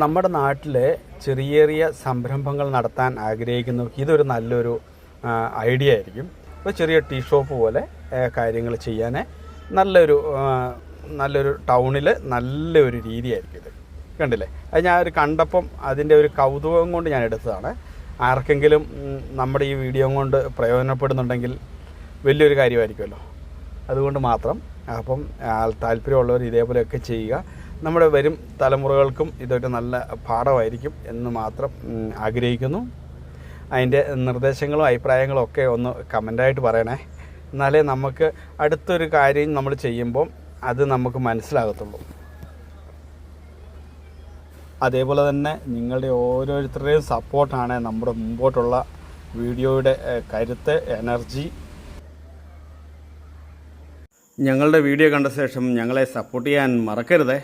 നമ്മുടെ നാട്ടിലെ ചെറിയ സംരംഭങ്ങൾ നടത്താൻ ആഗ്രഹിക്കുന്നവർക്ക് ഇതൊരു നല്ലൊരു ഐഡിയ ആയിരിക്കും. ഒരു ചെറിയ ടീ ഷോപ്പ് പോലെ കാര്യങ്ങൾ ചെയ്യാൻ നല്ലൊരു ടൗണിൽ നല്ലൊരു രീതിയായിരിക്കും ഇത്. കണ്ടില്ലേ? അത് ഞാൻ കണ്ടപ്പം അതിൻ്റെ ഒരു കൗതുകം കൊണ്ട് ഞാൻ എടുത്തതാണ്. ആർക്കെങ്കിലും നമ്മുടെ ഈ വീഡിയോ കൊണ്ട് പ്രയോജനപ്പെടുന്നുണ്ടെങ്കിൽ വലിയൊരു കാര്യമായിരിക്കുമല്ലോ, അതുകൊണ്ട് മാത്രം. അപ്പം താല്പര്യമുള്ളവർ ഇതേപോലെയൊക്കെ ചെയ്യുക. നമ്മുടെ വരും തലമുറകൾക്കും ഇതൊരു നല്ല പാഠമായിരിക്കും എന്ന് മാത്രം ആഗ്രഹിക്കുന്നു. അതിൻ്റെ നിർദ്ദേശങ്ങളും അഭിപ്രായങ്ങളും ഒക്കെ ഒന്ന് കമൻ്റായിട്ട് പറയണേ. എന്നാലേ നമുക്ക് അടുത്തൊരു കാര്യം നമ്മൾ ചെയ്യുമ്പം അത് നമുക്ക് മനസ്സിലാകത്തുള്ളൂ. അതേപോലെ തന്നെ നിങ്ങളുടെ ഓരോരുത്തരുടെയും സപ്പോർട്ടാണ് നമ്മുടെ മുമ്പോട്ടുള്ള വീഡിയോയുടെ കരുത്ത്, എനർജി. ഞങ്ങളുടെ വീഡിയോ കണ്ട ശേഷം ഞങ്ങളെ സപ്പോർട്ട് ചെയ്യാൻ മറക്കരുതേ.